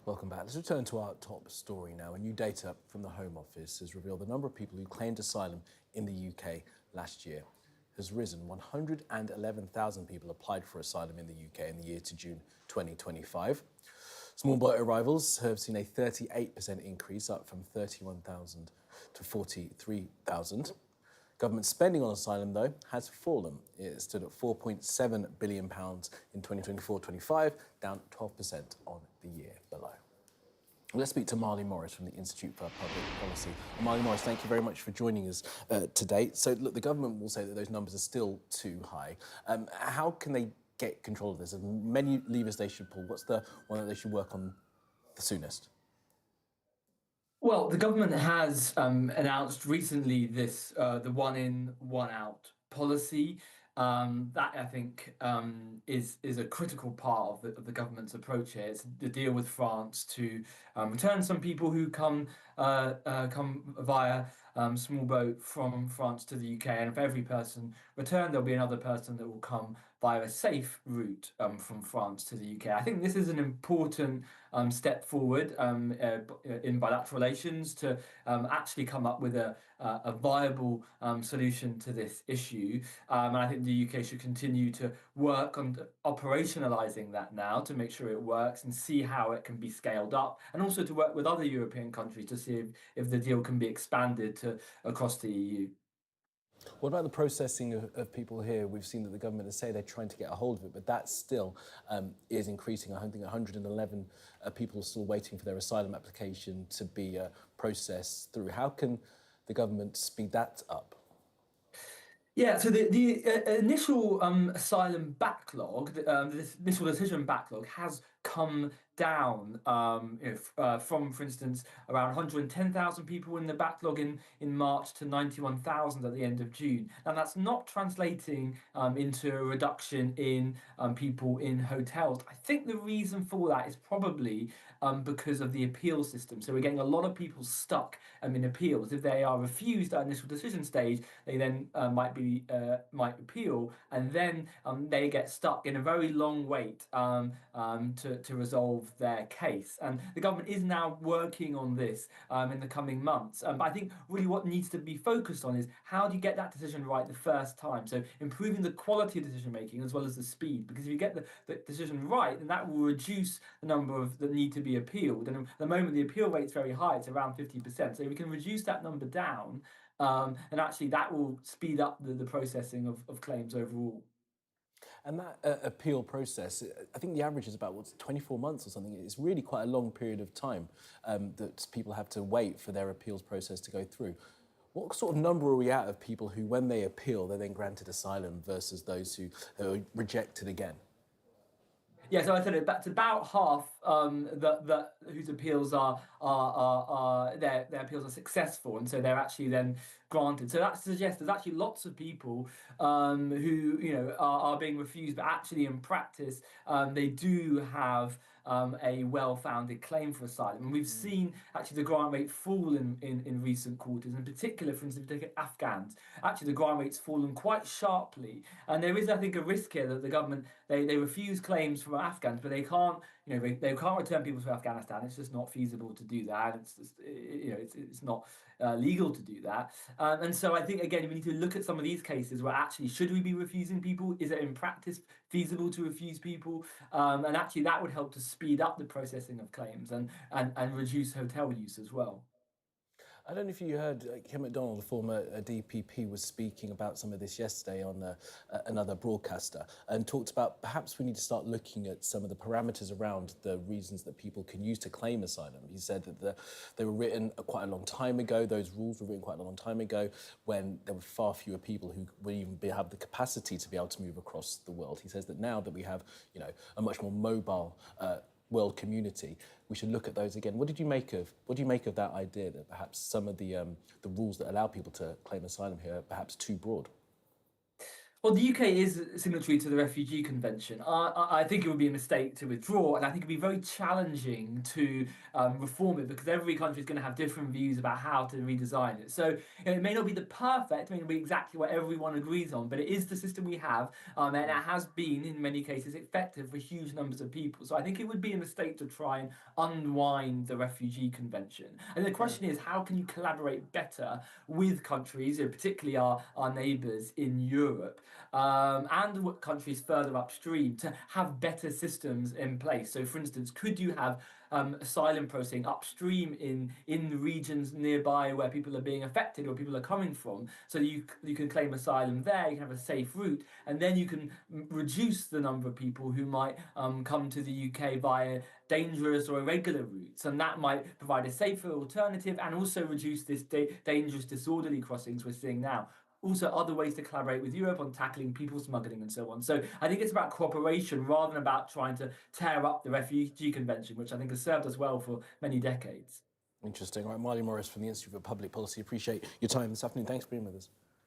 Welcome back. Let's return to our top story now. A new data from the Home Office has revealed the number of people who claimed asylum in the UK last year has risen. 111,000 people applied for asylum in the UK in the year to June 2025. Small boat arrivals have seen a 38% increase, up from 31,000 to 43,000. Government spending on asylum, though, has fallen. It stood at £4.7 billion in 2024-25, down 12% on the year below. Let's speak to Marley Morris from the Institute for Public Policy. Marley Morris, thank you very much for joining us today. So, look, the government will say that those numbers are still too high. How can they get control of this? As many levers they should pull. What's the one that they should work on the soonest? Well, the government has announced recently this the one in, one out policy. That I think is a critical part of the government's approach here. It's the deal with France to return some people who come via small boat from France to the UK, and if every person returned, there'll be another person that will come via a safe route from France to the UK. I think this is an important step forward in bilateral relations to actually come up with a viable solution to this issue. And I think the UK should continue to work on operationalising that now to make sure it works and see how it can be scaled up, and also to work with other European countries to see if the deal can be expanded to across the EU. What about the processing of people here? We've seen that the government has said they're trying to get a hold of it, but that still is increasing. I think 111 people are still waiting for their asylum application to be processed through. How can the government speed that up? Yeah, so the initial asylum backlog, this initial decision backlog, has come down from, for instance, around 110,000 people in the backlog in March to 91,000 at the end of June. And that's not translating into a reduction in people in hotels. I think the reason for that is probably because of the appeal system. So we're getting a lot of people stuck in appeals. If they are refused at initial decision stage, they then might appeal, and then they get stuck in a very long wait to resolve their case. And the government is now working on this in the coming months. But I think really what needs to be focused on is how do you get that decision right the first time? So improving the quality of decision making as well as the speed, because if you get the decision right, then that will reduce the number of that need to be appealed. And at the moment, the appeal rate is very high; it's around 50%. So if we can reduce that number down, and actually that will speed up the processing of claims overall. And that appeal process, I think the average is about 24 months or something. It's really quite a long period of time that people have to wait for their appeals process to go through. What sort of number are we at of people who, when they appeal, they're then granted asylum versus those who are rejected again? Yeah, so I said it's about half whose appeals are their appeals are successful, and so they're actually then granted. So that suggests there's actually lots of people who are being refused, but actually in practice they do have a well-founded claim for asylum. And we've seen actually the grant rate fall in recent quarters. In particular, for instance, if you take Afghans, actually the grant rate's fallen quite sharply. And there is, I think, a risk here that the government they refuse claims from Afghans, but they can't they can't return people to Afghanistan. It's just not feasible to do that. It's just, it's not legal to do that. And so I think, again, we need to look at some of these cases where actually, should we be refusing people? Is it in practice feasible to refuse people? And actually that would help to speed up the processing of claims and reduce hotel use as well. I don't know if you heard Kim MacDonald, a former DPP, was speaking about some of this yesterday on another broadcaster, and talked about perhaps we need to start looking at some of the parameters around the reasons that people can use to claim asylum. He said that they were written quite a long time ago, those rules were written quite a long time ago, when there were far fewer people who would even have the capacity to be able to move across the world. He says that now that we have, a much more mobile world community, we should look at those again. What do you make of that idea that perhaps some of the rules that allow people to claim asylum here are perhaps too broad? Well, the UK is signatory to the Refugee Convention. I think it would be a mistake to withdraw, and I think it'd be very challenging to reform it because every country is going to have different views about how to redesign it. So it may not be the perfect, it may not be exactly what everyone agrees on, but it is the system we have, and it has been, in many cases, effective for huge numbers of people. So I think it would be a mistake to try and unwind the Refugee Convention. And the question is, how can you collaborate better with countries, particularly our neighbours in Europe? And countries further upstream to have better systems in place. So, for instance, could you have asylum processing upstream in the regions nearby where people are being affected or people are coming from, so that you can claim asylum there, you can have a safe route, and then you can reduce the number of people who might come to the UK via dangerous or irregular routes, and that might provide a safer alternative and also reduce this dangerous disorderly crossings we're seeing now. Also other ways to collaborate with Europe on tackling people smuggling and so on. So I think it's about cooperation rather than about trying to tear up the Refugee Convention, which I think has served us well for many decades. Interesting. All right, Marley Morris from the Institute for Public Policy. Appreciate your time this afternoon. Thanks for being with us.